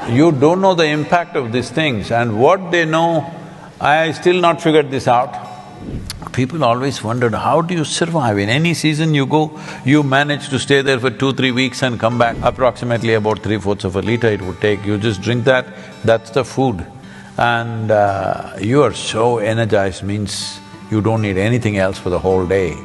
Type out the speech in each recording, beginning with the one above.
You don't know the impact of these things, and what they know, I still not figured this out. People always wondered, how do you survive? In any season you go, you manage to stay there for 2-3 weeks and come back. Approximately about 3/4 of a liter it would take. You just drink that, that's the food. And you are so energized, means you don't need anything else for the whole day.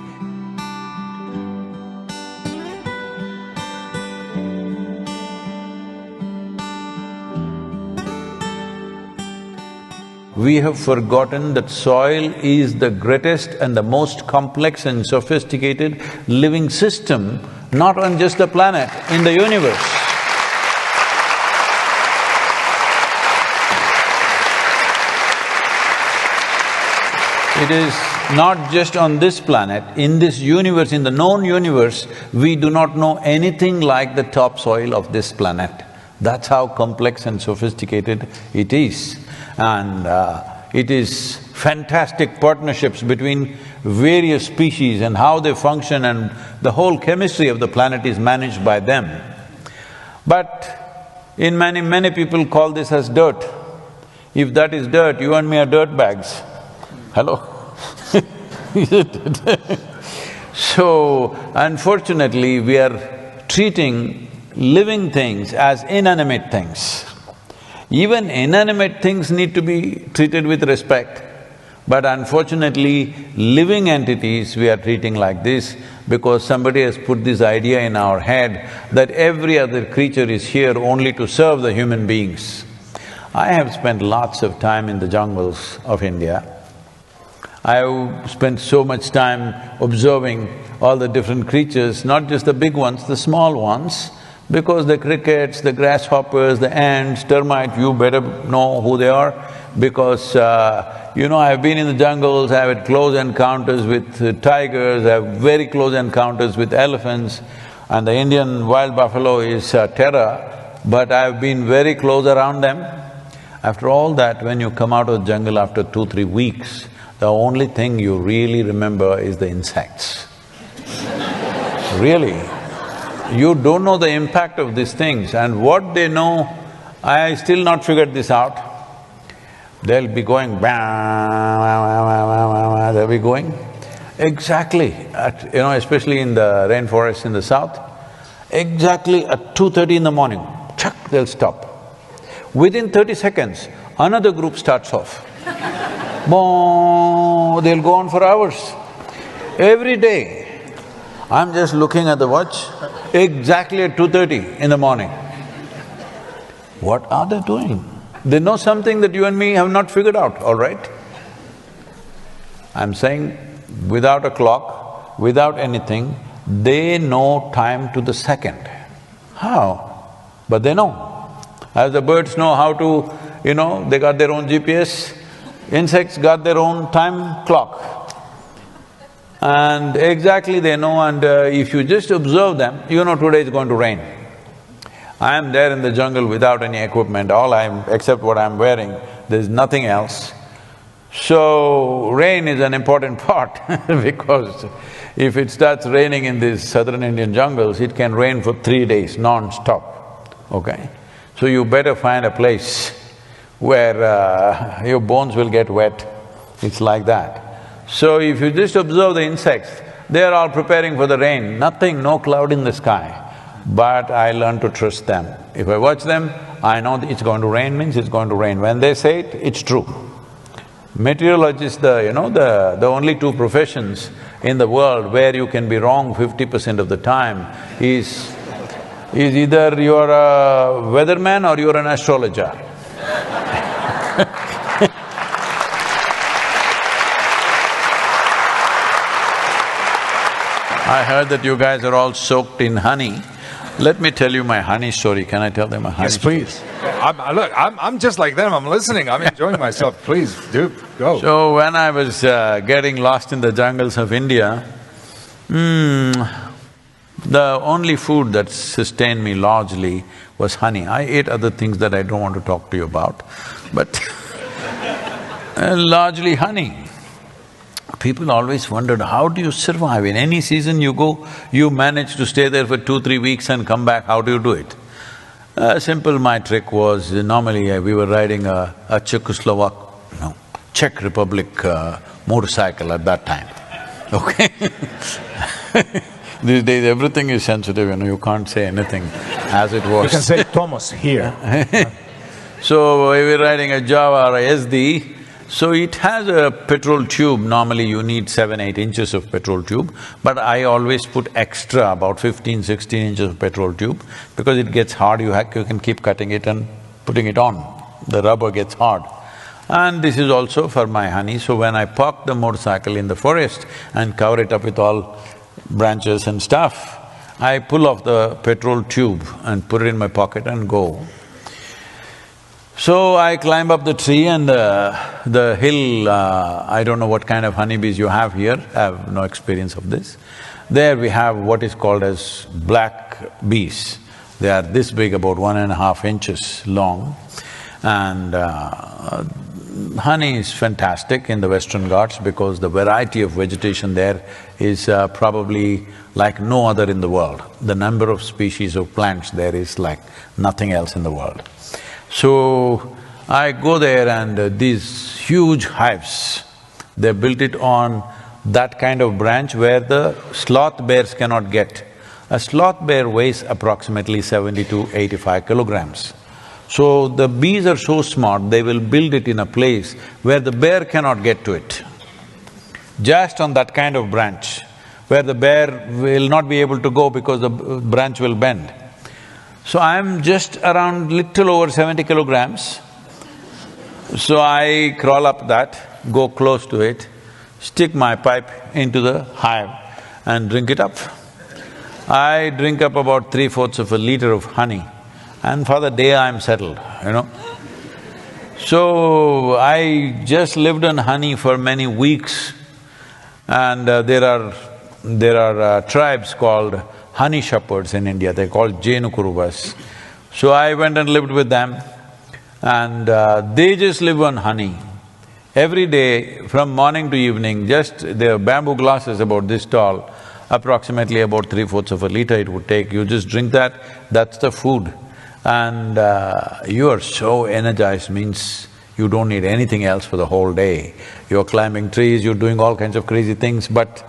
We have forgotten that soil is the greatest and the most complex and sophisticated living system, not on just the planet, in the universe. It is not just on this planet, in this universe, in the known universe, we do not know anything like the topsoil of this planet. That's how complex and sophisticated it is. And it is fantastic partnerships between various species and how they function, and the whole chemistry of the planet is managed by them. But many people call this as dirt. If that is dirt, you and me are dirt bags. Hello? So, unfortunately, we are treating living things as inanimate things. Even inanimate things need to be treated with respect, but unfortunately, living entities we are treating like this because somebody has put this idea in our head that every other creature is here only to serve the human beings. I have spent lots of time in the jungles of India. I have spent so much time observing all the different creatures, not just the big ones, the small ones, because the crickets, the grasshoppers, the ants, termites, you better know who they are, because I've been in the jungles, I have had close encounters with tigers, I have very close encounters with elephants, and the Indian wild buffalo is terror, but I've been very close around them. After all that, when you come out of the jungle after 2-3 weeks, the only thing you really remember is the insects. Really. You don't know the impact of these things, and what they know, I still not figured this out. They'll be going they'll be going exactly at, especially in the rainforest in the south, exactly at 2:30 in the morning, chuck, they'll stop. Within 30 seconds, another group starts off. They'll go on for hours. Every day, I'm just looking at the watch, exactly at 2:30 in the morning. What are they doing? They know something that you and me have not figured out, all right? I'm saying, without a clock, without anything, they know time to the second. How? But they know. As the birds know how to, they got their own GPS, insects got their own time clock. And exactly they know, and if you just observe them, today is going to rain. I am there in the jungle without any equipment, except what I'm wearing, there's nothing else. So, rain is an important part because if it starts raining in these southern Indian jungles, it can rain for 3 days non-stop, okay? So you better find a place where your bones will get wet, it's like that. So if you just observe the insects, they are all preparing for the rain, nothing, no cloud in the sky. But I learn to trust them. If I watch them, I know it's going to rain means it's going to rain. When they say it, it's true. Meteorologists, the only two professions in the world where you can be wrong 50% of the time is either you're a weatherman or you're an astrologer. I heard that you guys are all soaked in honey. Let me tell you my honey story. Can I tell them a honey story? Yes, please. I'm just like them. I'm listening. I'm enjoying myself. Please, do, go. So when I was getting lost in the jungles of India, the only food that sustained me largely was honey. I ate other things that I don't want to talk to you about, but largely honey. People always wondered, how do you survive? In any season you go, you manage to stay there for 2-3 weeks and come back, how do you do it? Simple, my trick was, normally we were riding a Czech Republic motorcycle at that time, okay? These days everything is sensitive, you can't say anything as it was. You can say Thomas here. So we were riding a Java or a SD, so it has a petrol tube. Normally you need 7–8 inches of petrol tube, but I always put extra, about 15–16 inches of petrol tube, because it gets hard, you can keep cutting it and putting it on. The rubber gets hard. And this is also for my honey, so when I park the motorcycle in the forest and cover it up with all branches and stuff, I pull off the petrol tube and put it in my pocket and go. So I climb up the tree and the hill, I don't know what kind of honeybees you have here, I have no experience of this. There we have what is called as black bees. They are this big, about 1.5 inches long, and honey is fantastic in the Western Ghats because the variety of vegetation there is probably like no other in the world. The number of species of plants there is like nothing else in the world. So, I go there and these huge hives, they built it on that kind of branch where the sloth bears cannot get. A sloth bear weighs approximately 70 to 85 kilograms. So, the bees are so smart, they will build it in a place where the bear cannot get to it. Just on that kind of branch, where the bear will not be able to go because the branch will bend. So I'm just around little over 70 kilograms. So I crawl up that, go close to it, stick my pipe into the hive and drink it up. I drink up about 3/4 of a liter of honey, and for the day I'm settled, So I just lived on honey for many weeks, and there are tribes called honey shepherds in India, they're called Jenukuruvas. So I went and lived with them, and they just live on honey. Every day, from morning to evening, just their bamboo glasses about this tall, approximately about 3/4 of a liter it would take, you just drink that, that's the food. And you are so energized, means you don't need anything else for the whole day. You're climbing trees, you're doing all kinds of crazy things, but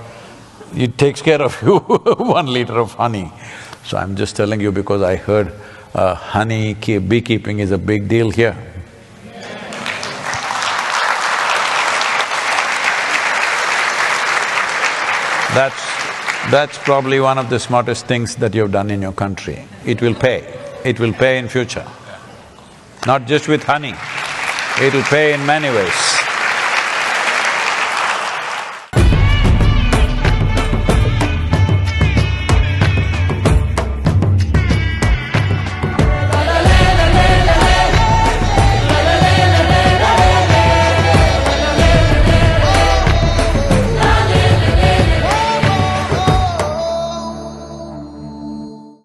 it takes care of you, 1 liter of honey. So I'm just telling you because I heard honey beekeeping is a big deal here. That's probably one of the smartest things that you've done in your country. It will pay. It will pay in future. Not just with honey, it will pay in many ways.